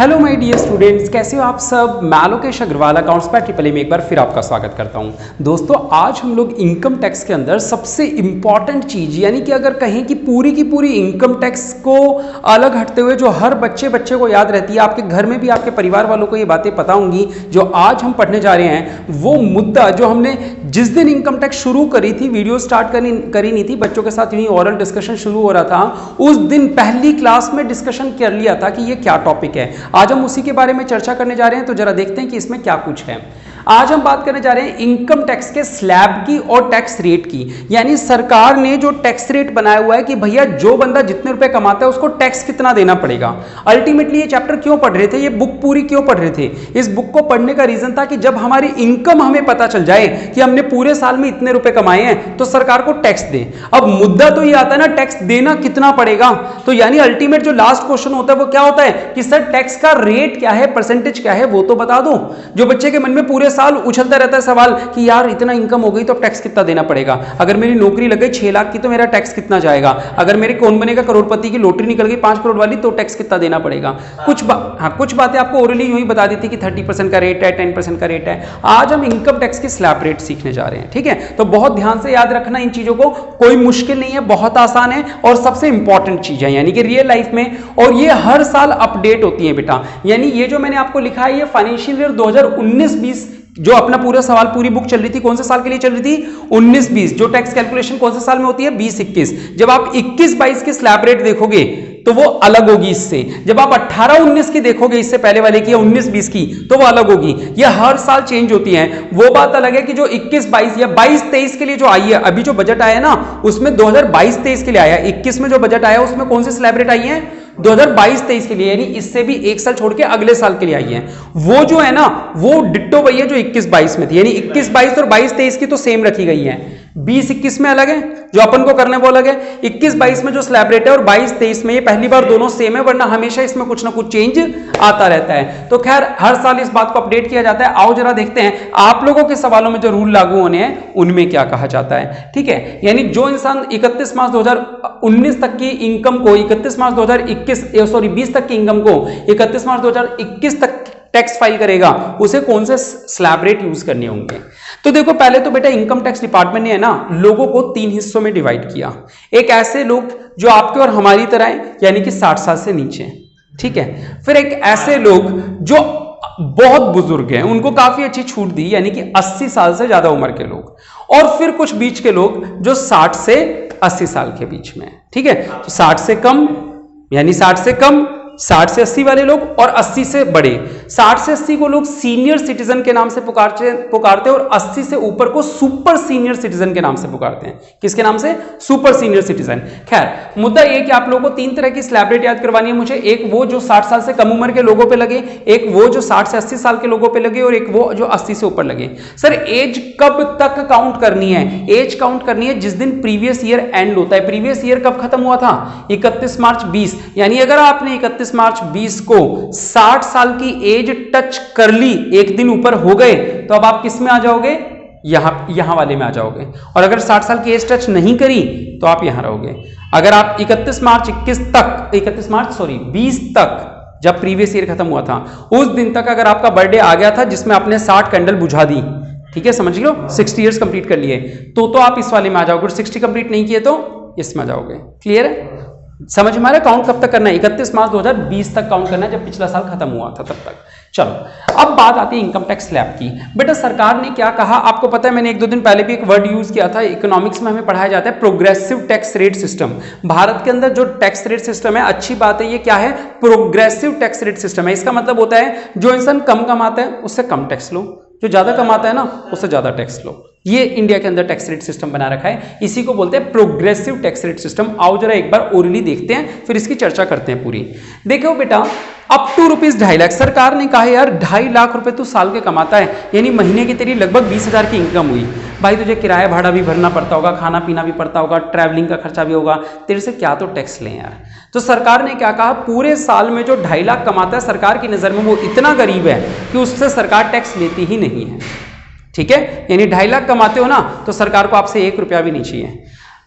Hello my dear students, कैसे हो आप सब। मैं लोकेश अग्रवाल अकाउंट्स पर ट्रिपल में एक बार फिर आपका स्वागत करता हूं। दोस्तों, आज हम लोग इनकम टैक्स के अंदर सबसे इंपॉर्टेंट चीज, यानी कि अगर कहें कि पूरी की पूरी इनकम टैक्स को अलग हटते हुए जो हर बच्चे को याद रहती है, आपके घर में भी आपके परिवार वालों को ये बातें पता होंगी, जो आज हम पढ़ने जा रहे हैं वो मुद्दा जो हमने जिस दिन इनकम टैक्स शुरू करी थी, वीडियो स्टार्ट करी नहीं थी, बच्चों के साथ यूं ही ओरल डिस्कशन शुरू हो रहा था, उस दिन पहली क्लास में डिस्कशन कर लिया था कि ये क्या टॉपिक है। आज हम उसी के बारे में चर्चा करने जा रहे हैं, तो जरा देखते हैं कि इसमें क्या कुछ है। आज हम बात करने जा रहे हैं इनकम टैक्स के स्लैब की और टैक्स रेट की, यानी सरकार ने जो टैक्स रेट बनाया हुआ है कि भैया जो बंदा जितने रुपए कमाता है उसको टैक्स कितना देना पड़ेगा। अल्टीमेटली ये चैप्टर क्यों पढ़ रहे थे, ये बुक पूरी क्यों पढ़ रहे थे? इस बुक को पढ़ने का रीजन था कि जब हमारी इनकम हमें पता चल जाए कि हमने पूरे साल में इतने रुपए कमाए हैं तो सरकार को टैक्स दे। अब मुद्दा तो ये आता है ना, टैक्स देना कितना पड़ेगा। तो यानी अल्टीमेट जो लास्ट क्वेश्चन होता है वो क्या होता है कि सर टैक्स का रेट क्या है, परसेंटेज क्या है, वो तो बता दो। जो बच्चे के मन में पूरे साल उछलता रहता है सवाल कि यार इतना इनकम हो गई तो अब टैक्स कितना देना पड़ेगा, अगर मेरी नौकरी लग गई 6 लाख की तो मेरा टैक्स कितना जाएगा, अगर मेरे कौन बनेगा करोड़पति की लॉटरी निकल गई 5 करोड़ वाली तो टैक्स कितना देना पड़ेगा। कुछ बातें आपको ओरली यूं ही बता दी थी कि 30% का रेट है, 10% का रेट है। आज हम इनकम टैक्स की स्लैब रेट सीखने जा रहे हैं, ठीक है। तो बहुत ध्यान से याद रखना इन चीजों को, कोई मुश्किल नहीं है, बहुत आसान है और सबसे इंपॉर्टेंट चीज है, यानी कि रियल लाइफ में, और ये हर साल अपडेट होती है बेटा। यानी ये जो मैंने आपको लिखा है ये फाइनेंशियल ईयर 2019-20 जो अपना पूरा सवाल पूरी बुक चल रही थी, कौन से साल के लिए चल रही थी? 19-20। जो टैक्स कैलकुलेशन कौन से साल में होती है? 20-21। जब आप 21-22 की स्लैब रेट देखोगे तो वो अलग होगी इससे। जब आप 18-19 की देखोगे, इससे पहले वाले की, 19-20 की, तो वो अलग होगी। ये हर साल चेंज होती है। वो बात अलग है कि जो 21-22 या 22-23 के लिए जो आई है, अभी जो बजट आया ना उसमें 2022-23 के लिए आया। 21 में जो बजट आया उसमें कौन सी स्लैब रेट आई है? 2022-23 के लिए, यानी इससे भी एक साल छोड़ के अगले साल के लिए आई है। वो जो है ना वो डिट्टो वही है जो 21-22 में थी, यानी 21-22 और 22-23 की तो सेम रखी गई है। 20-21 में अलग है, जो अपन को करने वो अलग है। 21-22 में जो स्लैब रेट है और 22-23 में ये पहली बार दोनों सेम है, वरना हमेशा इसमें कुछ ना कुछ चेंज आता रहता है। तो खैर हर साल इस बात को अपडेट किया जाता है। आओ जरा देखते हैं आप लोगों के सवालों में जो रूल लागू होने हैं उनमें क्या कहा जाता है, ठीक है। यानी जो इंसान 31 मार्च 2019 तक की इनकम को 31 मार्च 2020 तक की इनकम को 31 मार्च 2021 तक टैक्स फाइल करेगा, उसे कौन से स्लैब रेट यूज करने होंगे। तो देखो, पहले तो बेटा इनकम टैक्स डिपार्टमेंट ने है ना लोगों को 3 हिस्सों में डिवाइड किया। एक ऐसे लोग जो आपके और हमारी तरह हैं, यानी कि 60 साल से नीचे, ठीक है। फिर एक ऐसे लोग जो बहुत बुजुर्ग हैं, उनको काफी अच्छी छूट दी, यानी कि 80 साल से ज्यादा उम्र के लोग। और फिर कुछ बीच के लोग जो 60 से 80 साल के बीच में, ठीक है। तो 60 से कम, यानी 60 से कम, 60 से 80 वाले लोग, और 80 से बड़े। 60 से 80 को लोग सीनियर सिटीजन के नाम से पुकारते हैं और 80 से ऊपर को सुपर सीनियर सिटीजन के नाम से पुकारते हैं। किसके नाम से? Super senior citizen. खैर मुद्दा ये कि आप लोगों को 3 तरह की स्लैब रेट याद करवानी है मुझे। एक वो जो 60 साल से कम उम्र के लोगों पे लगे, एक वो जो 60 से 80 साल के लोगों पे लगे, और एक वो जो 80 से ऊपर लगे। सर एज कब तक काउंट करनी है? एज काउंट करनी है जिस दिन प्रीवियस ईयर एंड होता है। प्रीवियस ईयर कब खत्म हुआ था? 31 मार्च 20। यानी अगर आपने 31 मार्च 20 को 60 साल की एज टच कर ली, एक दिन ऊपर हो गए, तो अब आप किस में आ जाओगे? यहां वाले में आ जाओगे। और अगर 60 साल की एज टच नहीं करी तो आप यहां रहोगे। अगर आप 31 मार्च 20 तक, जब प्रीवियस ईयर खत्म हुआ था, उस दिन तक अगर आपका बर्थडे आ गया था जिसमें आपने 60 कैंडल बुझा दी, ठीक है, समझ लो 60 इयर्स कंप्लीट कर लिए, तो आप इस वाले में आ जाओगे। 60 कंप्लीट नहीं किए तो इसमें आ जाओगे। क्लियर है? समझ में आ रहा है? काउंट कब तक करना है? 31 मार्च 2020 तक काउंट करना है, जब पिछला साल खत्म हुआ था तब तक। चलो अब बात आती है इनकम टैक्स स्लैब की। बेटा सरकार ने क्या कहा आपको पता है? मैंने 1-2 दिन पहले भी एक वर्ड यूज किया था, इकोनॉमिक्स में हमें पढ़ाया जाता है progressive tax rate system. Bharat के अंदर जो टैक्स रेट सिस्टम है, अच्छी बात है, ये क्या है? प्रोग्रेसिव टैक्स रेट सिस्टम है। इसका मतलब होता है जो इंसान कम कमाता है उससे कम टैक्स लो, जो ज्यादा कमाता है ना उससे ज्यादा टैक्स लो। ये इंडिया के अंदर टैक्स रेट सिस्टम बना रखा है, इसी को बोलते हैं प्रोग्रेसिव टैक्स रेट सिस्टम। आओ जरा एक बार ओरली देखते हैं, फिर इसकी चर्चा करते हैं पूरी। देखो बेटा, अप टू ₹2.5 लाख सरकार ने कहा यार 2.5 लाख रुपए तू साल के कमाता है, यानी महीने की तेरी लगभग 20,000 की इनकम हुई। भाई तुझे किराया भाड़ा भी भरना पड़ता होगा, खाना पीना भी पड़ता होगा, ट्रैवलिंग का खर्चा भी होगा, तेरे से क्या तो टैक्स लें यार। तो सरकार ने क्या कहा, पूरे साल में जो 2.5 लाख कमाता है, सरकार की नजर में वो इतना गरीब है कि उससे सरकार टैक्स लेती ही नहीं है, ठीक है। यानी 2.5 लाख कमाते हो ना तो सरकार को आपसे 1 रुपया भी नहीं चाहिए।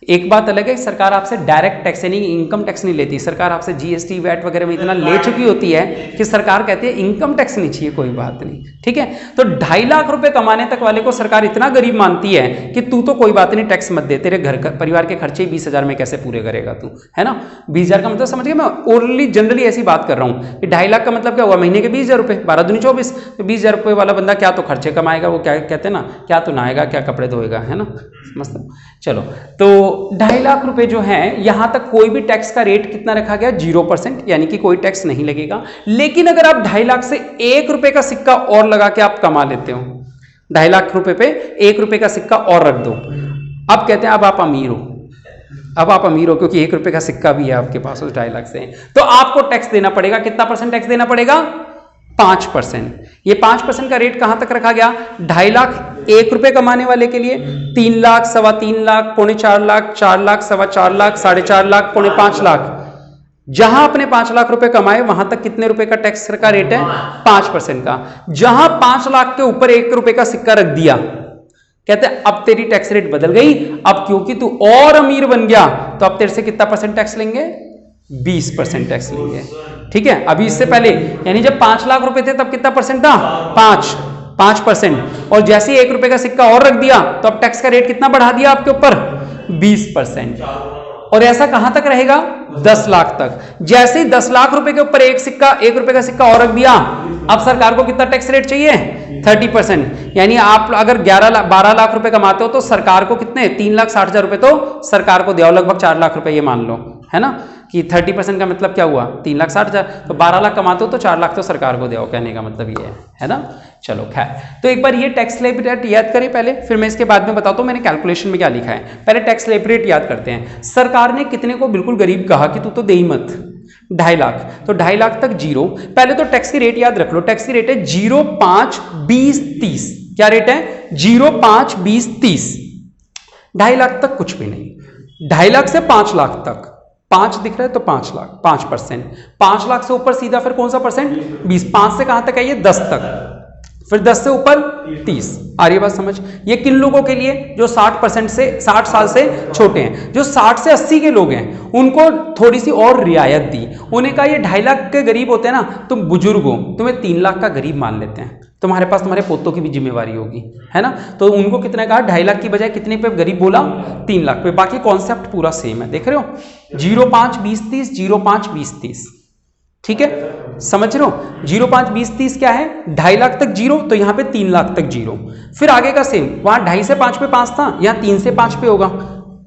एक बात अलग है, सरकार आपसे डायरेक्ट टैक्स यानी इनकम टैक्स नहीं लेती, सरकार आपसे जीएसटी वैट वगैरह में इतना ले चुकी होती है कि सरकार कहती है इनकम टैक्स नहीं चाहिए, कोई बात नहीं, ठीक है। तो 2.5 लाख रुपए कमाने तक वाले को सरकार इतना गरीब मानती है कि तू तो कोई बात नहीं टैक्स मत दे, तेरे घर परिवार के खर्चे 20,000 में कैसे पूरे करेगा तू, है ना। 20,000 का मतलब समझ गया, मैं ओरली जनरली ऐसी बात कर रहा हूँ कि 2.5 लाख का मतलब क्या हुआ, महीने के 20,000 रुपये, 12 दूनी 24, तो 20,000 रुपये वाला बंदा क्या तो खर्चे कमाएगा, वो क्या कहते हैं ना, क्या तो नहाएगा, क्या कपड़े धोएगा, है ना, मस्त। चलो, तो 2.5 लाख रुपए जो है, यहां तक कोई भी टैक्स का रेट कितना रखा गया, 0%, यानी कि कोई टैक्स नहीं लगेगा। लेकिन अगर आप 2.5 लाख से 1 रुपए का सिक्का और लगा के आप कमा लेते हो, 2.5 लाख रुपए पे 1 रुपए का सिक्का और रख दो, अब कहते हैं अब आप अमीर हो, अब आप अमीर हो क्योंकि 1 रुपए का सिक्का भी है आपके पास उस 2.5 लाख से, तो आपको टैक्स देना पड़ेगा। कितना परसेंट टैक्स देना पड़ेगा? 5%। ये 5% का रेट कहां तक रखा गया? 2.5 लाख 1 रुपए कमाने वाले के लिए, 3 लाख, 3.25 लाख, 4.25 लाख, 4 लाख, 4.25 लाख, 4.5 लाख, 5.25 लाख, जहां आपने 5 लाख रुपए कमाए वहां तक कितने रुपए का टैक्स का रेट है? 5% का। जहां 5 लाख के ऊपर 1 रुपए का सिक्का रख दिया, कहते हैं अब तेरी टैक्स रेट बदल गई, अब क्योंकि तू और अमीर बन गया तो अब तेरे से कितना परसेंट टैक्स लेंगे? 20% टैक्स लेंगे, ठीक है। अभी इससे पहले यानी जब 5 लाख रुपए थे तब कितना परसेंट था? 5%। और जैसे ही 1 रुपए का सिक्का और रख दिया तो अब टैक्स का रेट कितना बढ़ा दिया आपके ऊपर? 20%। और ऐसा कहां तक रहेगा? 10 लाख तक। जैसे ही 10 लाख रुपए के ऊपर 1 रुपए का सिक्का और रख दिया, अब सरकार को कितना टैक्स रेट चाहिए? 30%। यानी आप अगर 12 लाख रुपए कमाते हो तो सरकार को कितने? 3,60,000 रुपए तो सरकार को दिया, लगभग 4 लाख रुपए, ये मान लो, है ना, कि 30% का मतलब क्या हुआ? 3,60,000। तो 12 लाख कमाते हो तो 4 लाख तो सरकार को दो, कहने का मतलब ये है ना। चलो खैर, तो एक बार ये टैक्स स्लैब रेट याद करें पहले, फिर मैं इसके बाद में बताता हूं मैंने कैलकुलेशन में क्या लिखा है। पहले टैक्स स्लैब रेट याद करते हैं। सरकार ने कितने को बिल्कुल गरीब कहा कि तू तो दे ही मत? 2.5 लाख, तो 2.5 लाख तक 0। पहले तो टैक्स की रेट याद रख लो, टैक्स की रेट है 0, 5, 20, 30। क्या रेट है? 0, 5, 20, 30। 2.5 लाख तक कुछ भी नहीं, 2.5 लाख से 5 लाख तक, 5 दिख रहा है तो 5 लाख, 5%। 5 लाख से ऊपर सीधा फिर कौन सा परसेंट? 20। 5 से कहां तक है ये? 10 तक, फिर 10 से ऊपर 30। आ रही है बात समझ? ये किन लोगों के लिए? जो 60 साल से छोटे हैं। जो 60 से 80 के लोग हैं उनको थोड़ी सी और रियायत दी। उन्हें कहा ये 2.5 लाख के गरीब होते हैं ना, तुम बुजुर्ग हो, तुम्हें 3 लाख का गरीब मान लेते हैं, तुम्हारे पास तुम्हारे पोतों की भी जिम्मेवारी होगी, है ना। तो उनको कितने कहा? 2.5 लाख की बजाय कितने पे गरीब बोला? 3 लाख पे। बाकी कॉन्सेप्ट पूरा सेम है, देख रहे हो? 0, 5, 20, 30, 0, 5, 20, 30, ठीक है, समझ रहे हो? 0, 5, 20, 30 क्या है? 2.5 लाख तक 0, तो यहां पे 3 लाख तक 0। फिर आगे का सेम, वहां 2.5 से 5 पे 5 था, यहां 3 से 5 पे होगा,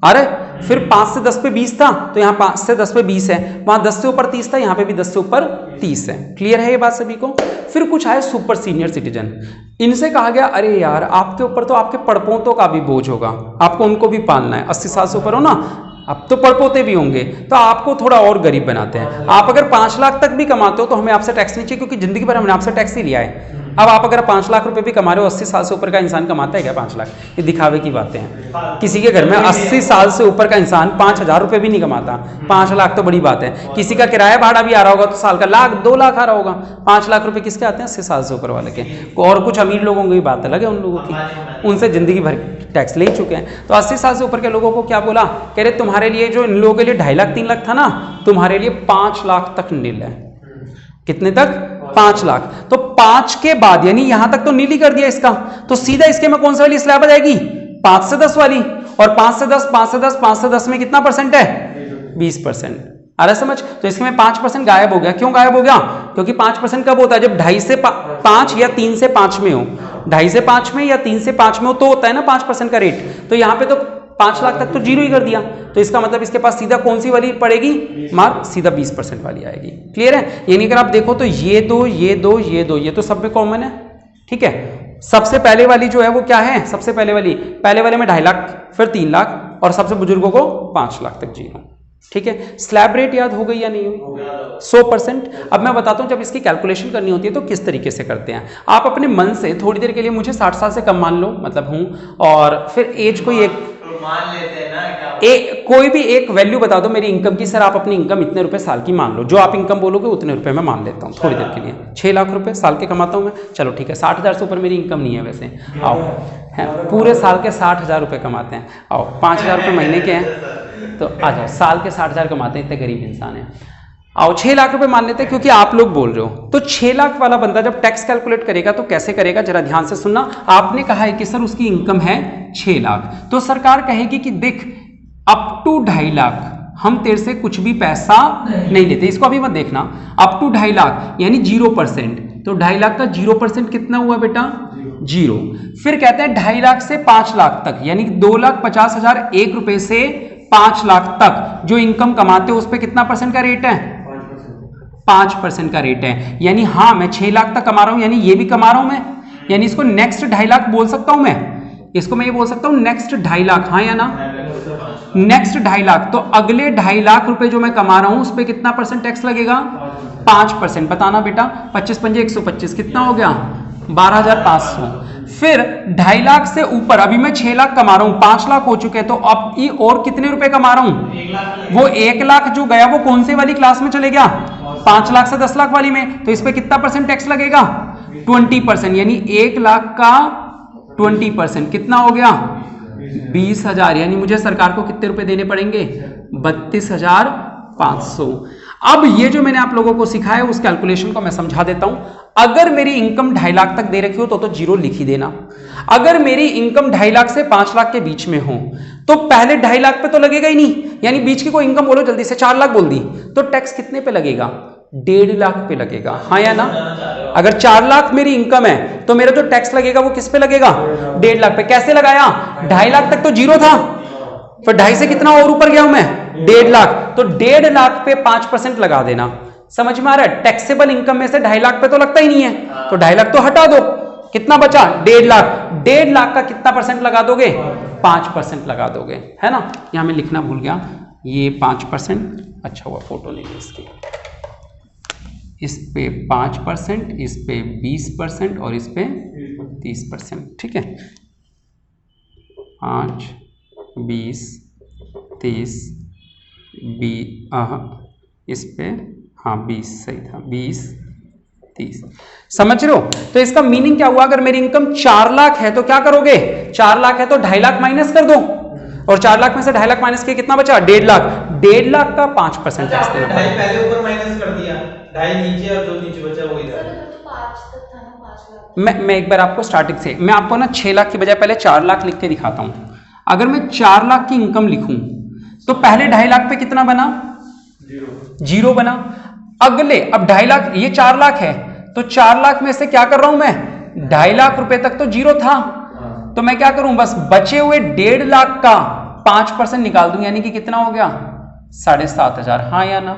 आ रहा है। फिर 5 से 10 पे 20 था, तो यहां 5 से 10 पे 20 है, वहां 10 से ऊपर 30 था, यहां पे भी 10 से ऊपर 30 है। क्लियर है ये बात सभी को? फिर कुछ आए सुपर सीनियर सिटीजन। इनसे कहा गया अरे यार आपके ऊपर तो आपके पड़पोतों का भी बोझ होगा, आपको उनको भी पालना है, 80 साल से ऊपर हो ना, अब तो पड़पोते भी होंगे, तो आपको थोड़ा और गरीब बनाते हैं। आप अगर 5 लाख तक भी कमाते हो तो हमें आपसे टैक्स नहीं चाहिए, क्योंकि जिंदगी भर हमने आपसे टैक्स ही लिया है। अब आप अगर 5 लाख रुपए भी कमा रहे हो, 80 साल से ऊपर का इंसान कमाता है क्या 5 लाख? ये दिखावे की बातें हैं। किसी के घर में 80 साल से ऊपर का इंसान 5,000 रुपए भी नहीं कमाता, 5 लाख तो बड़ी बात है। किसी का किराया भाड़ा भी आ रहा होगा तो साल का 1,00,000 2 लाख आ रहा होगा। 5 लाख रुपए किसके आते हैं? 80 साल से ऊपर वाले के। और कुछ अमीर लोगों की बात अलग है, उन लोगों की, उनसे जिंदगी भर टैक्स ले चुके हैं। तो 80 साल से ऊपर के लोगों को क्या बोला? कह रहे तुम्हारे लिए जो इन लोगों के लिए 2.5 लाख 3 लाख था ना, तुम्हारे लिए 5 लाख तक नील है। कितने तक? 5 लाख। तो 5 के बाद यानी यहां तक तो नील ही कर दिया इसका, तो सीधा इसके में कौन सा वाली स्लैब आ जाएगी? 5 से 10 वाली। और 5 से 10, 5 से 10, 5 से 10 में कितना परसेंट है? 20%। आ रहा समझ? तो इसमें 5% गायब हो गया। क्यों गायब हो गया? क्योंकि 5% कब होता है? जब 2.5 से 5 या 3 से 5 में हो, 2.5 से 5 में या 3 से 5 में हो तो होता है ना 5% का रेट। तो यहां पे तो 5 लाख तक तो 0 ही कर दिया, तो इसका मतलब इसके पास सीधा कौन सी वाली पड़ेगी? मार्क सीधा 20% वाली आएगी। क्लियर है? यानी अगर आप देखो तो ये दो, ये दो, ये दो, ये तो सब में कॉमन है, ठीक है। सबसे पहले वाली जो है वो क्या है? सबसे पहले वाले में 2.5 लाख, फिर 3 लाख, और सबसे बुजुर्गों को 5 लाख तक 0। ठीक है, स्लैब रेट याद हो गई या नहीं हुई? 100%। अब मैं बताता हूं जब इसकी कैलकुलेशन करनी होती है तो किस तरीके से करते हैं। आप अपने मन से थोड़ी देर के लिए मुझे 60 साल से कम मान लो, मतलब हूं, और फिर एज कोई एक मान लेते हैं ना, कोई भी एक वैल्यू बता दो मेरी इनकम की। सर आप अपनी इनकम इतने रुपए साल की मान लो, जो आप इनकम बोलोगे उतने रुपए मैं मान लेता हूँ थोड़ी देर के लिए। 6 लाख रुपए साल के कमाता हूँ मैं, चलो ठीक है। 60,000 से ऊपर मेरी इनकम नहीं है वैसे, आओ, हैं, पूरे साल के 60,000 रुपये कमाते हैं। आओ 5,000 रुपये महीने के हैं तो आ जाओ, साल के 60,000 कमाते हैं, इतने गरीब इंसान हैं। आओ 6 लाख रुपए मान लेते हैं क्योंकि आप लोग बोल रहे हो। तो 6 लाख वाला बंदा जब टैक्स कैलकुलेट करेगा तो कैसे करेगा, जरा ध्यान से सुनना। आपने कहा है कि सर उसकी इनकम है 6 लाख, तो सरकार कहेगी कि देख अप टू 2.5 लाख हम तेरे से कुछ भी पैसा नहीं लेते, इसको अभी मत देखना। अप टू 2.5 लाख यानी 0%, तो 2.5 लाख का 0% कितना हुआ बेटा, 0। फिर कहते हैं 2.5 लाख से 5 लाख तक यानी 2,50,001 रुपए से 5 लाख तक जो इनकम कमाते हो उस पर कितना परसेंट का रेट है, 5% का रेट है। यानी हाँ मैं 6 लाख तक कमा रहा हूं, यानी ये भी कमा रहा हूं मैं, यानी इसको नेक्स्ट 2.5 लाख बोल सकता हूं मैं, इसको मैं ये बोल सकता हूं नेक्स्ट 2.5 लाख, हाँ या ना, नेक्स्ट 2.5 लाख। तो अगले 2.5 लाख रुपए जो मैं कमा रहा हूं उस पर कितना परसेंट टैक्स लगेगा, 5%। बताना बेटा, 25 पंजे 125 कितना हो गया, 12,500। फिर 2.5 लाख से ऊपर अभी मैं 6 लाख कमा रहा हूं, 5 लाख हो चुके हैं, तो अब ये और कितने रुपए कमा रहा हूं, वो 1 लाख जो गया वो कौन से वाली क्लास में चले गया, 5 लाख से 10 लाख वाली में। तो इस पे कितना परसेंट टैक्स लगेगा, 20%। यानी 1 लाख का 20% कितना हो गया, 20,000। यानी मुझे सरकार को कितने रुपए देने पड़ेंगे, 32,500। अब ये जो मैंने आप लोगों को सिखाया उस कैलकुलेशन को मैं समझा देता हूं। अगर मेरी इनकम 2.5 लाख तक दे रखी हो तो 0 लिख ही देना। अगर मेरी इनकम 2.5 लाख से 5 लाख के बीच में हो तो पहले 2.5 लाख पे तो लगेगा ही नहीं, यानी बीच की कोई इनकम बोलो जल्दी से, 4 लाख बोल दी, तो टैक्स कितने पे लगेगा, 1.5 लाख पे लगेगा, हाँ या ना। अगर 4 लाख मेरी इनकम है तो मेरा जो टैक्स लगेगा वो किस पे लगेगा, 1.5 लाख पे। कैसे लगाया, 2.5 लाख तक तो 0 था, फिर 2.5 से कितना और ऊपर गया हूं मैं, 1.5 लाख, तो 1.5 लाख पे 5% लगा देना। समझ में आ रहा है, टैक्सेबल इनकम में से 2.5 लाख पे तो लगता ही नहीं है, तो 2.5 लाख तो हटा दो, कितना बचा, 1.5 लाख। 1.5 लाख का कितना परसेंट लगा दोगे, 5% लगा दोगे, है ना। यहां मैं लिखना भूल गया, ये 5%, अच्छा हुआ फोटो नहीं है इसकी, इस पे 5%, इस पे 20% और इस पे 30%, ठीक है। 5, 20, 30, इस पे हाँ 20 सही था, 20, 30, समझ रहे हो। तो इसका मीनिंग क्या हुआ, अगर मेरी इनकम 4 लाख है तो क्या करोगे, 4 लाख है तो 2.5 लाख माइनस कर दो, और 4 लाख में से 2.5 लाख माइनस किया कितना बचा, 1.5 लाख। 1.5 लाख का 5% टैक्स देना पड़ेगा। पहले ऊपर माइनस कर दिया, 2.5 नीचे और जो नीचे बचा वो इधर। मैं एक बार आपको स्टार्टिंग से, मैं आपको ना 6 लाख की बजाय पहले 4 लाख लिख के दिखाता हूं। अगर मैं 4 लाख की इनकम लिखूं तो पहले 2.5 लाख पे कितना बना, 0 बना। अगले अब 2.5 लाख, ये 4 लाख है तो 4 लाख में से क्या कर रहा हूं मैं, 2.5 लाख रुपए तक तो 0 था, तो मैं क्या करूं, बस बचे हुए 1.5 लाख का 5% निकाल दूं, यानी कि कितना हो गया, 7,500, हाँ या ना।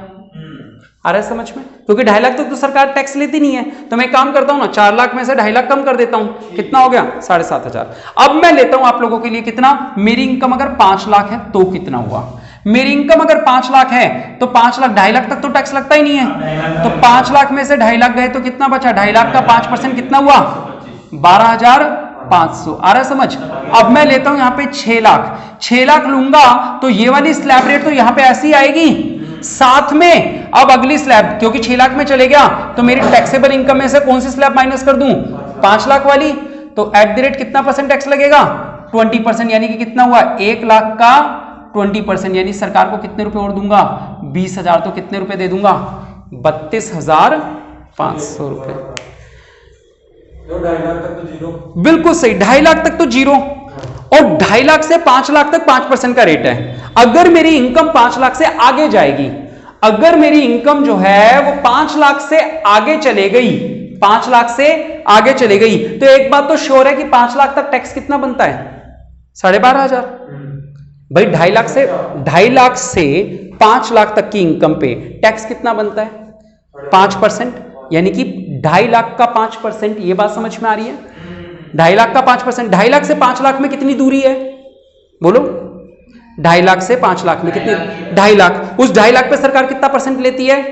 आ रहा है समझ में, क्योंकि 2.5 लाख तक तो सरकार टैक्स लेती नहीं है, तो मैं काम करता हूं ना, 4 लाख में से 2.5 लाख कम कर देता हूं, कितना हो गया, 7,500। अब मैं लेता हूं आप लोगों के लिए कितना, मेरी इनकम अगर 5 लाख है तो कितना हुआ, मेरी इनकम अगर 5 लाख है तो 5 लाख, 2.5 लाख तक तो टैक्स लगता ही नहीं है, तो 5 लाख में से 2.5 लाख गए तो कितना बचा, 2.5 लाख का 5% कितना हुआ, 12,500। आ रहा है समझ। अब मैं लेता हूं यहां पे 6 लाख, 6 लाख लूंगा तो ये वाली स्लैब रेट तो यहां पे ऐसी आएगी, साथ में अब अगली स्लैब, क्योंकि 6 लाख में चले गया तो मेरी टैक्सेबल इनकम में से कौन सी स्लैब माइनस कर दूं, 5 लाख वाली, तो एट द रेट कितना परसेंट टैक्स लगेगा, 20%। यानी कि कितना हुआ, 1 लाख का 20%, यानी सरकार को कितने रुपए और दूंगा, 20,000, तो कितने रुपए दे दूंगा, 32,500 रुपए। 2.5 लाख तक तो 0, बिल्कुल सही, 2.5 लाख तक तो 0, और 2.5 लाख से 5 लाख तक 5% का रेट है। अगर मेरी इनकम 5 लाख से आगे जाएगी, अगर मेरी इनकम जो है वो 5 लाख से आगे चले गई, 5 लाख से आगे चले गई, तो एक बात तो श्योर है कि 5 लाख तक टैक्स कितना बनता है, 12,500। भाई 2.5 लाख से 5 लाख तक की इनकम पे टैक्स कितना बनता है, 5%, यानी कि 2.5 लाख का 5%। ये बात समझ में आ रही है, 2.5 लाख का 5%, 2.5 लाख से 5 लाख में कितनी दूरी है, बोलो, 2.5 लाख से 5 लाख में कितनी, 2.5 लाख, उस 2.5 लाख पे सरकार कितना परसेंट लेती है,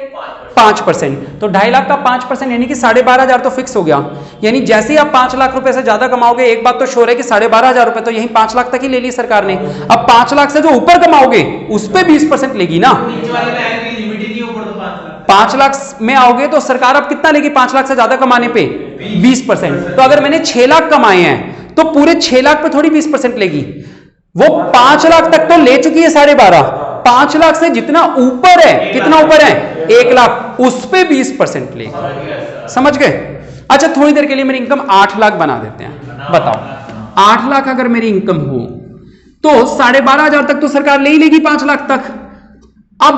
5%, तो 2.5 लाख का 5% यानी कि 12,500 तो फिक्स हो गया। यानी जैसे ही आप 5 लाख रुपए से ज्यादा कमाओगे, एक बात तो श्योर है कि 12,500 रुपए तो यही 5 लाख तक ही ले ली सरकार ने। अब 5 लाख से जो ऊपर कमाओगे उस पे 20% लेगी ना, नीचे वाले में लिमिट ही नहीं ऊपर तो 5 लाख 5 लाख में आओगे तो सरकार अब कितना लेगी 5 लाख से ज्यादा कमाने पे 20%। तो अगर मैंने 6 लाख कमाए हैं तो पूरे 6 लाख पे थोड़ी 20% लेगी, वो 5 लाख तक तो ले चुकी है 12.5। 5 लाख से जितना ऊपर है, कितना ऊपर है 1 लाख, उस पे 20% लेगी। समझ गए? अच्छा थोड़ी देर के लिए मेरी इनकम 8 लाख बना देते हैं। बताओ 8 लाख अगर मेरी इनकम हो तो 12,500 तक तो सरकार ले ही लेगी 5 लाख तक। अब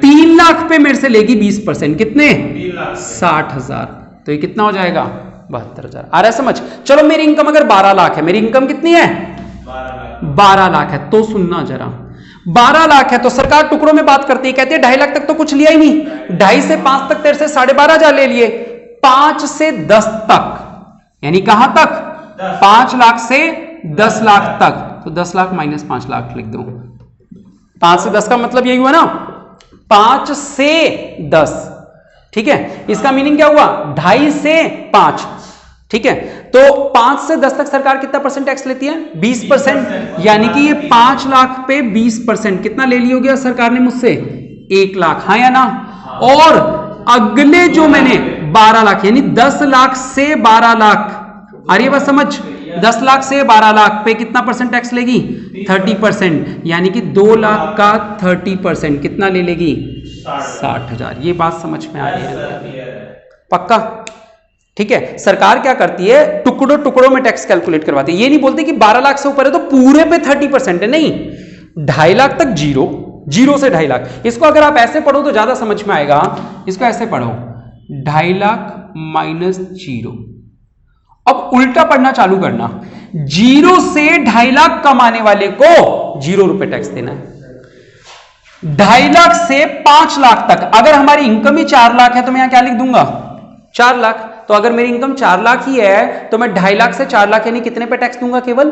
3 लाख पे मेरे से लेगी 20%, कितने 60,000। तो ये कितना हो जाएगा 72,000। आ रहा है समझ? चलो मेरी इनकम अगर 12 लाख है, मेरी इनकम कितनी है 12 लाख है, तो सुनना जरा 12 लाख है तो सरकार टुकड़ों में बात करती है, कहती है 2.5 लाख तक तो कुछ लिया ही नहीं, 2.5 से 5 तक तेरे से 12,500 ले लिए, 5 से 10 तक, यानी कहां तक 5 लाख से 10 लाख तक, तो 10 लाख माइनस 5 लाख लिख दो। 5 से 10 का मतलब यही हुआ ना, 5 से 10, ठीक है। इसका मीनिंग क्या हुआ 2.5 से 5, ठीक है। तो 5 से 10 तक सरकार कितना परसेंट टैक्स लेती है 20%, यानी कि ये 5 लाख पे 20% कितना ले ली होगी सरकार ने मुझसे 1 लाख, हाँ या ना। और अगले जो मैंने 12 लाख यानी 10 लाख से 12 लाख, आ रही है बात समझ, 10 लाख से 12 लाख पे कितना परसेंट टैक्स लेगी 30%, यानी कि 2 लाख का 30% कितना ले लेगी 60,000। ये बात समझ में आ रही है पक्का? ठीक है। सरकार क्या करती है टुकड़ों टुकड़ों में टैक्स कैलकुलेट करवाती है। ये नहीं बोलती कि 12 लाख से ऊपर है तो पूरे पे 30% है, नहीं, 2.5 लाख तक जीरो, जीरो से 2.5 लाख। इसको अगर आप ऐसे पढ़ो तो ज्यादा समझ में आएगा, इसको ऐसे पढ़ो 2.5 लाख माइनस जीरो। अब उल्टा पढ़ना चालू करना, 0 से 2.5 लाख कमाने वाले को 0 रुपए टैक्स देना है। 2.5 लाख से 5 लाख तक अगर हमारी इनकम ही 4 लाख है तो मैं यहां क्या लिख दूंगा 4 लाख। तो अगर मेरी इनकम 4 लाख ही है तो मैं 2.5 लाख से 4 लाख यानी कितने पे टैक्स दूंगा, केवल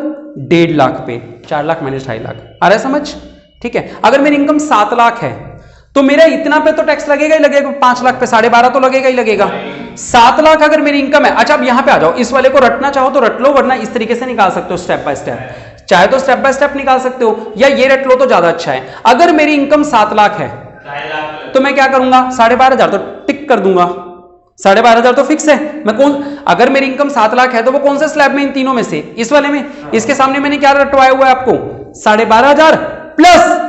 1.5 लाख पे। 4 लाख माइनस 2.5 लाख, आ रहा है समझ? ठीक है। अगर मेरी इनकम 7 लाख है तो मेरा इतना पे तो टैक्स लगेगा ही लगेगा, 5 लाख पे 12.5 तो लगेगा ही लगेगा। 7 लाख अगर मेरी इनकम है, अच्छा अब यहां पे आ जाओ, इस वाले को रटना चाहो तो रट लो, वरना इस तरीके से निकाल सकते हो स्टेप बाय स्टेप, चाहे तो स्टेप बाय स्टेप निकाल सकते हो या ये रट लो तो ज्यादा अच्छा है। अगर मेरी इनकम 7 लाख है तो मैं क्या करूंगा 12,500 तो टिक कर दूंगा, 12,500 तो फिक्स है। मैं कौन, अगर मेरी इनकम 7 लाख है तो वो कौन से स्लैब में, इन तीनों में से इस वाले में। इसके सामने मैंने क्या रटवाया हुआ है आपको 12,500 plus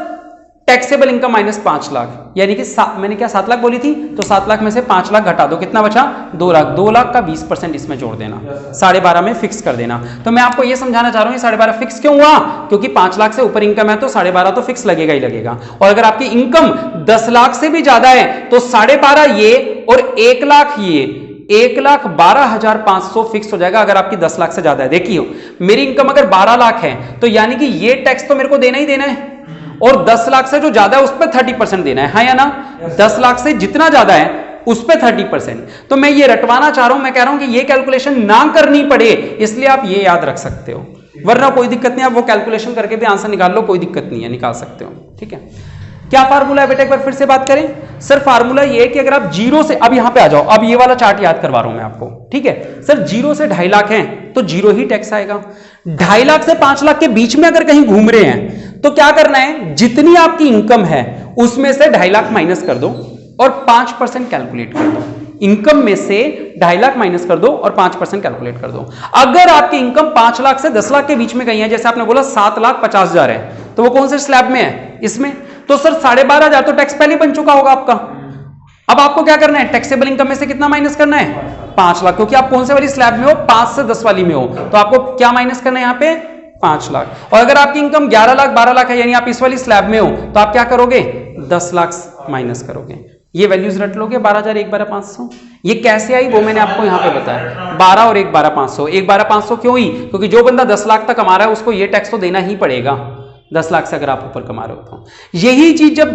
taxable income minus 5 lakh, यानी कि मैंने क्या 7 लाख बोली थी, तो 7 लाख में से 5 लाख घटा दो, कितना बचा 2 लाख। 2 लाख का 20% इसमें जोड़ देना, 12.5 में फिक्स कर देना। तो मैं आपको यह समझाना चाह रहा हूं 12.5 फिक्स क्यों हुआ, क्योंकि 5 लाख से ऊपर इनकम है तो 12.5 तो फिक्स लगेगा ही लगेगा। और अगर आपकी इनकम 10 लाख से भी ज्यादा है तो 12.5 ये और 1 लाख ये, 1,12,500 फिक्स हो जाएगा अगर आपकी 10 लाख से ज्यादा है। देखिए मेरी इनकम अगर 12 लाख है तो यानी कि ये टैक्स तो मेरे को देना ही देना है, और 10 लाख से जो ज्यादा है उस पर 30% देना है, हाँ या ना। 10 लाख से जितना ज्यादा है उस पर 30%। तो मैं ये रटवाना चाह रहा हूं, मैं कह रहा हूं कि ये कैलकुलेशन ना करनी पड़े, इसलिए आप ये याद रख सकते हो, वरना कोई दिक्कत नहीं, आप वो कैलकुलेशन करके भी आंसर निकाल लो, कोई दिक्कत नहीं है, निकाल सकते हो। ठीक है। क्या फार्मूला है बेटा, एक बार फिर से बात करें। सर फार्मूला ये है कि अगर आप 0 से, अब यहां पे आ जाओ, अब ये वाला चार्ट याद करवा रहा हूं मैं आपको, ठीक है। सर 0 से 2.5 लाख है तो 0 ही टैक्स आएगा। 2.5 लाख से 5 लाख के बीच में अगर कहीं घूम रहे हैं तो क्या करना है, जितनी आपकी इनकम है उसमें से 2.5 लाख माइनस कर दो और 5% कैलकुलेट कर दो। इनकम में से 2.5 लाख माइनस कर दो और 5% कैलकुलेट कर दो। अगर आपकी इनकम 5 लाख से 10 लाख के बीच में कहीं है, जैसे आपने बोला 7,50,000 है, तो वो कौन से स्लैब में है, इसमें, तो सर 12,500 तो टैक्स पहले बन चुका होगा आपका। अब आपको क्या करना है, टैक्सेबल इनकम में से कितना माइनस करना है 5 लाख, क्योंकि आप कौन से वाली स्लैब में हो, 5 से 10 वाली में हो, तो आपको क्या माइनस करना है यहाँ पे 5 लाख। और अगर आपकी इनकम 11 लाख 12 लाख है, यानी आप इस वाली स्लैब में हो, तो आप क्या करोगे 10 लाख माइनस करोगे। ये वैल्यूज रट लोगे 12,000 1,12,500। ये कैसे आई वो मैंने आपको यहाँ पे बताया, 12 और 1,12,500। 1,12,500 क्यों हुई, क्योंकि जो बंदा 10 लाख तक कमा रहा है उसको ये टैक्स तो देना ही पड़ेगा 10 लाख से अगर आप ऊपर कमा रहे हो तो। यही चीज जब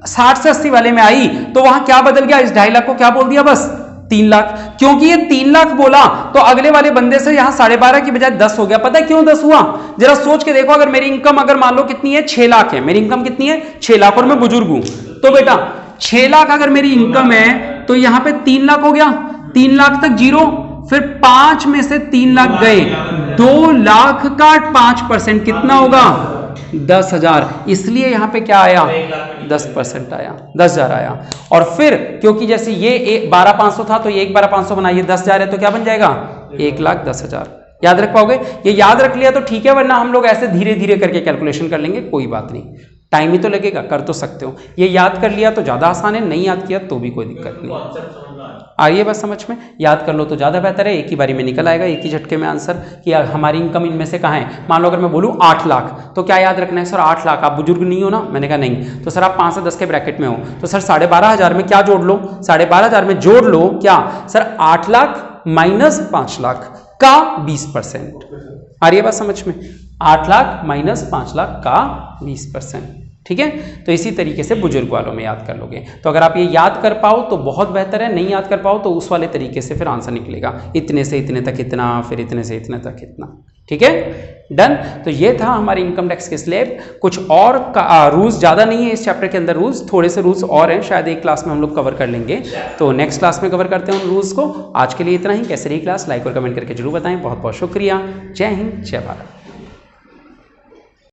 60 से 80 वाले में आई तो वहां क्या बदल गया, इस 2.5 लाख को क्या बोल दिया, बस 3 लाख। क्योंकि ये 3 लाख बोला तो अगले वाले बंदे से यहां 12.5 की बजाय 10 हो गया। पता है क्यों 10 हुआ, जरा सोच के देखो। अगर मेरी इनकम अगर मान लो कितनी है 6 लाख है, मेरी इनकम कितनी है 6 लाख और मैं बुजुर्ग हूं, तो बेटा 6 लाख अगर मेरी इनकम है तो यहां पे 3 लाख हो गया, 3 लाख तक जीरो, फिर 5 में से 3 लाख गए, 2 लाख का 5% कितना होगा 10,000, इसलिए यहाँ पे क्या आया, 1,00,000 10% आया, 10,000 आया। और फिर क्योंकि जैसे ये 12,500 था तो ये 12,500 बनाइए, 10,000 है तो क्या बन जाएगा 1,10,000। याद रख पाओगे? ये याद रख लिया तो ठीक है, वरना हम लोग ऐसे धीरे धीरे करके कैलकुलेशन कर लेंगे, कोई बात नहीं, टाइम ही तो लगेगा, कर तो सकते हो। ये याद कर लिया तो ज़्यादा आसान है, नहीं याद किया तो भी कोई दिक्कत नहीं। आइए बस समझ में, याद कर लो तो ज़्यादा बेहतर है, एक ही बारी में निकल आएगा, एक ही झटके में आंसर कि हमारी इनकम इनमें से कहाँ है। मान लो अगर मैं बोलूँ 8 लाख, तो क्या याद रखना है सर 8 लाख, आप बुजुर्ग नहीं हो ना, मैंने कहा नहीं, तो सर आप 5 से 10 के ब्रैकेट में हो, तो सर 12,500 में क्या जोड़ लो, 12,500 में जोड़ लो क्या सर 8 लाख माइनस 5 लाख का 20%। आ रही है बात समझ में, 8 लाख माइनस 5 लाख का 20%, ठीक है। तो इसी तरीके से बुजुर्ग वालों में याद कर लोगे, तो अगर आप ये याद कर पाओ तो बहुत बेहतर है, नहीं याद कर पाओ तो उस वाले तरीके से फिर आंसर निकलेगा, इतने से इतने तक इतना, फिर इतने से इतने तक इतना, ठीक है, डन। तो ये था हमारे इनकम टैक्स के स्लैब। कुछ और रूल्स ज़्यादा नहीं है इस चैप्टर के अंदर, रूल्स थोड़े से रूल्स और हैं, शायद एक क्लास में हम लोग कवर कर लेंगे, तो नेक्स्ट क्लास में कवर करते हैं उन रूल्स को। आज के लिए इतना ही, कैसे रही क्लास लाइक और कमेंट करके जरूर बताएं। बहुत बहुत शुक्रिया, जय हिंद जय भारत।